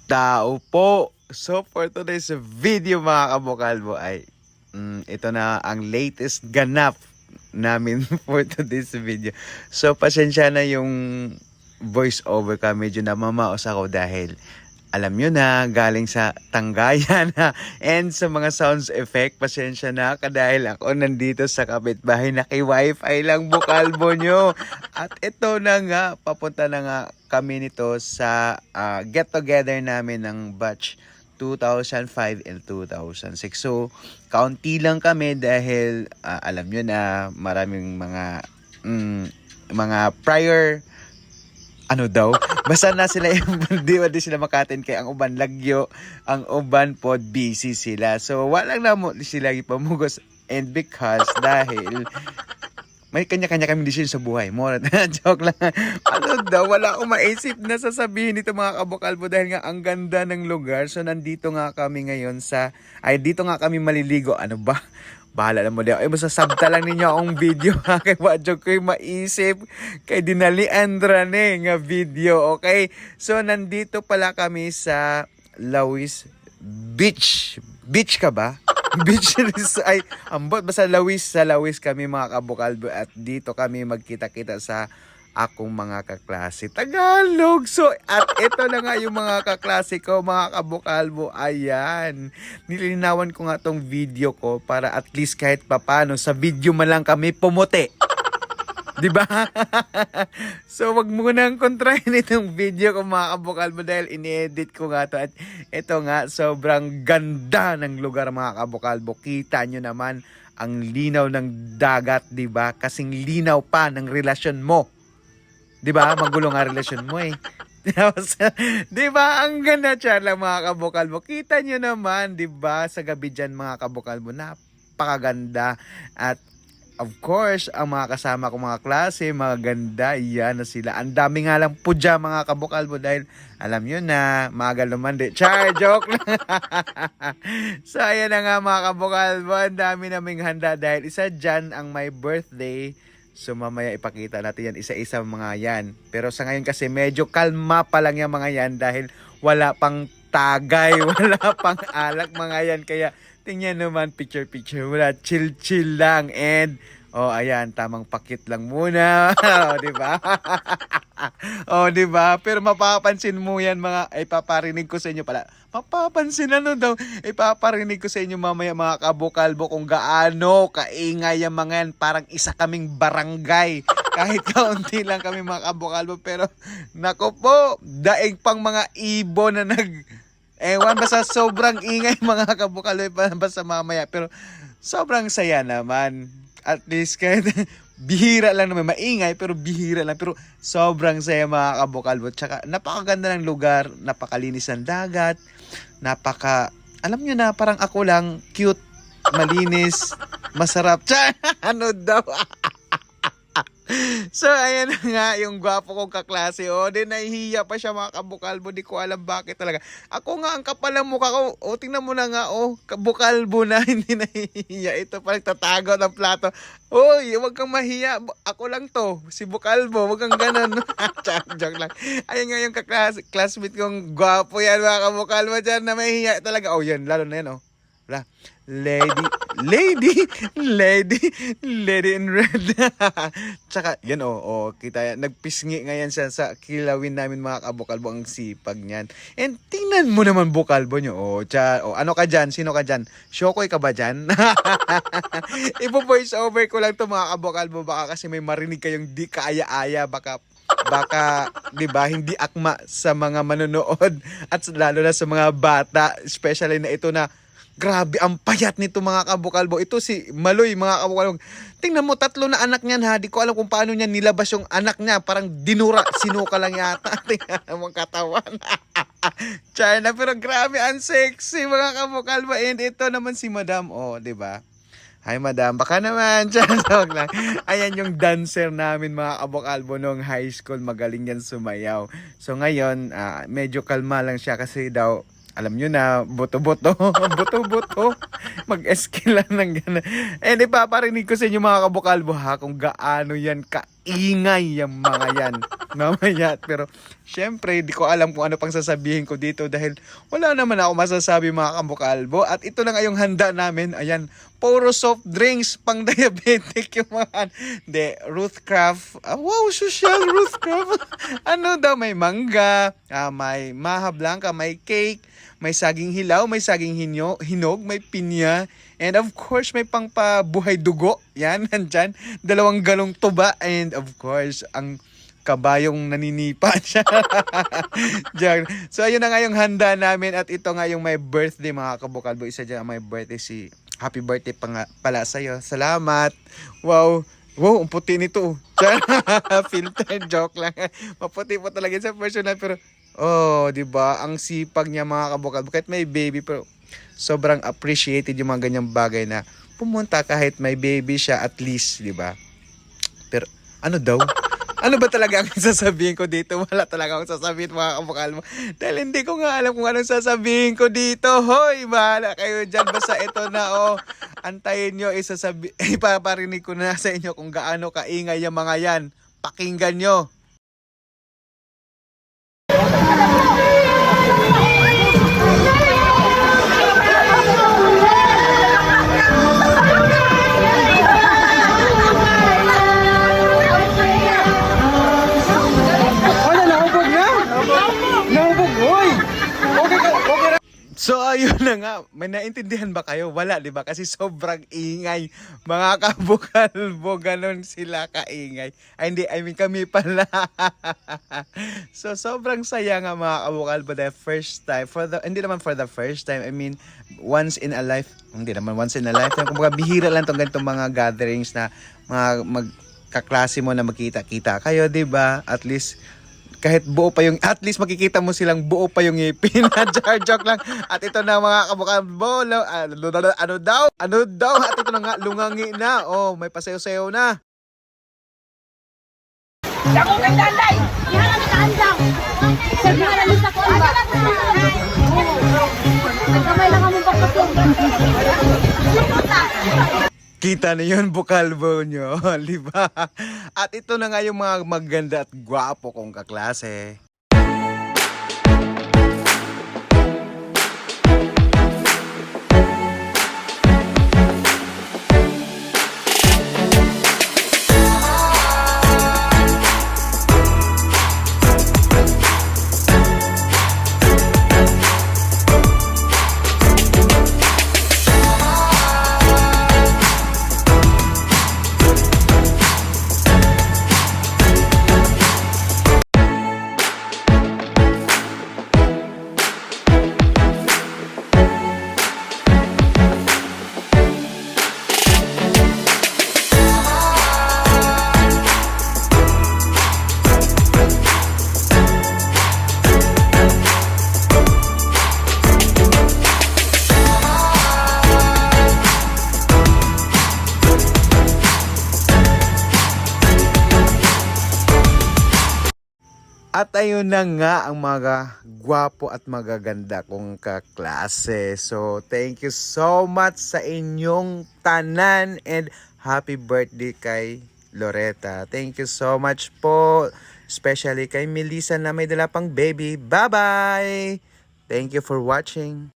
Tao po. So for today's video mga kabukalbo ay ito na ang latest ganap namin for today's video. So pasensya na yung voice over ka, medyo namamaos ako dahil alam nyo na, galing sa tanggayan na and sa mga sounds effect, pasensya na dahil ako nandito sa kapitbahay, naki-wifi lang bukalbo nyo. At ito na nga, papunta na nga kami nito sa get together namin ng batch 2005 and 2006. So, kaunti lang kami dahil alam nyo na maraming mga prior basta na sila yung di sila makaten kay ang uban lagyo, ang uban pod busy sila. So walang na mo sila ipamugos and because dahil may kanya-kanya kami decision sa buhay. More joke lang. Wala akong maisip na sasabihin nito mga kabukalbo dahil nga ang ganda ng lugar. So nandito nga kami ngayon dito nga kami maliligo. Ano ba? Bahala na mo diyan. Ay, masasabta lang ninyo akong video ha. Kay wadyo ko'y maisip. Kay dinaliandra nga video. Okay? So, nandito pala kami sa Lawis Beach. Beach ka ba? Beach ay ambot. Basta Lawis, sa Lawis kami mga kabukalbo. At dito kami magkita-kita sa akong mga kaklase Tagalog. So, at ito na nga yung mga kaklase ko, mga kabukalbo. Ayan. Nilinawan ko nga tong video ko para at least kahit papano sa video man lang kami pumuti. Diba? So, wag mo nang kontrahin itong video ko mga kabukalbo dahil ini-edit ko nga to. At ito nga, sobrang ganda ng lugar mga kabukalbo. Kita nyo naman ang linaw ng dagat, diba? Kasing linaw pa ng relasyon mo. Diba? Magulo nga relasyon mo eh. Diba? Ang ganda charla mga kabukalbo. Kita nyo naman, diba? Sa gabi dyan mga kabukalbo, napakaganda. At of course, ang mga kasama ko mga klase, mga ganda, yan na sila. Ang dami nga lang pudya mga kabukalbo dahil alam nyo na, magal naman di. Char, joke lang. So, ayan na nga mga kabukalbo. Ang dami naming handa dahil isa dyan ang my birthday. So mamaya ipakita natin yan isa-isa mga yan. Pero sa ngayon kasi medyo kalma pa lang yung mga yan dahil wala pang tagay, wala pang alak mga yan. Kaya tingnan naman picture-picture muna, chill-chill lang. And ayan, tamang pakit lang muna. Diba? Diba? Pero mapapansin mo yan mga, ipaparinig ko sa inyo pala. Mapapansin ipaparinig ko sa inyo mamaya mga kabukalbo kung gaano kaingay yung mga yan. Parang isa kaming barangay. Kahit kaunti lang kami mga kabukalbo. Pero nako po, daig pang mga ibon na ewan, basta sobrang ingay mga kabukalbo. Basta mamaya. Pero sobrang saya naman. At least kahit bihira lang naman, maingay pero bihira lang, pero sobrang saya mga kabukalbo. Tsaka napakaganda ng lugar, napakalinis ng dagat, alam nyo na, parang ako lang, cute, malinis, masarap. Ano daw? So, ayan na nga, yung gwapo kong kaklase. Nahihiya pa siya mga kabukalbo. Di ko alam bakit talaga. Ako nga, ang kapal ng mukha ko. Tingnan mo na nga, kabukalbo na. Hindi nahihiya. Ito pa nagtatago ng plato. Huwag kang mahiya. Ako lang to. Si Bukalbo. Huwag kang ganun. Joke lang. Ayan nga yung classmate kong gwapo yan mga kabukalbo dyan na mahihiya talaga. Yan. Lalo na yan, Wala. Lady in red. Tsaka, yan kita yan. Nagpisngi ngayon siya sa kilawin namin mga kabukalbo, ang sipag niyan. And tingnan mo naman bukalbo nyo. Ano ka dyan? Sino ka dyan? Shokoy ka ba dyan? Ipo-voice over ko lang to mga kabukalbo. Baka kasi may marinig kayong di kaaya-aya. Baka 'di ba hindi akma sa mga manonood at lalo na sa mga bata, especially na ito na grabe ang payat nito mga kabukalbo. Ito si Maloy mga kabukalbo. Tingnan mo, 3 na anak niyan ha. Di ko alam kung paano niya nilabas yung anak niya. Parang sinuka lang yata. Tingnan mo katawan. China, pero grabe ang sexy mga kabukalbo. And ito naman si Madam. Di ba? Hi Madam, baka naman. Joke lang. Ayan yung dancer namin mga kabukalbo noong high school. Magaling yan sumayaw. So ngayon, medyo kalma lang siya kasi daw alam nyo na, buto-buto, mag-skill lang ng gano'n. And ipaparinig ko sa inyo mga kabukalbo ha, kung gaano yan kaingay yung mga yan. mamaya. Pero syempre, di ko alam kung ano pang sasabihin ko dito dahil wala naman ako masasabi mga kabukalbo. At ito na nga yung handa namin. Ayan, puro soft drinks pang diabetic yung mga de Ruth Craft. Wow, social Ruth Craft. Ano daw, may mangga, may maha blanca, may cake, may saging hilaw, may saging hinog, may pinya, and of course may pangpabuhay dugo. Yan, nandyan. 2 galong tuba, and of course ang kabayong naninipa siya. Diyan. So ayun na nga yung handa namin at ito nga yung my birthday mga kabukalbo. Isa dyan ang my birthday, si happy birthday pa nga pala sa'yo. Salamat. Wow. Wow, ang puti nito. Filter, joke lang. Maputi po talaga sa personal pero oh, 'di ba? Ang sipag niya mga kabukalbo. Kahit may baby pero sobrang appreciated yung mga ganyang bagay na pumunta kahit may baby siya at least, 'di ba? Pero ano daw? Ano ba talaga ang sasabihin ko dito? Wala talaga akong sasabihin mga kabukalbo. Dahil hindi ko nga alam kung anong sasabihin ko dito. Hoy, bahala kayo dyan. Basta ito na oh. Antayin nyo, ipaparinig ko na sa inyo kung gaano kaingay yung mga yan. Pakinggan nyo. So ayun na nga, may naintindihan ba kayo? Wala, di ba? Kasi sobrang ingay. Mga kabukalbo, ganon sila kaingay. Ay hindi, I mean kami pala. So sobrang saya nga mga kabukalbo dahil first time, hindi naman for the first time, I mean once in a life, hindi naman once in a lifetime. Kumbaga bihira lang tong ganitong mga gatherings na mga magkaklase mo na magkita-kita kayo, di ba? At least kahit buo pa yung, at least makikita mo silang buo pa yung ngipin. Joke lang. At ito na mga kabukalbo, ano daw? At ito na nga, lungangi na. Oh, may pasayo-sayo na. Ako kay Danday! Yan ang nakaandang! Sabi nga namin sa kumba. Nagkamay lang kami pagpapin. Kita na yun, bukalbo nyo, di ba? At ito na nga yung mga maganda at gwapo kong kaklase. At ayun na nga ang mga gwapo at magaganda kong kaklase. So, thank you so much sa inyong tanan and happy birthday kay Loretta. Thank you so much po. Especially kay Melissa na may dala pang baby. Bye-bye! Thank you for watching.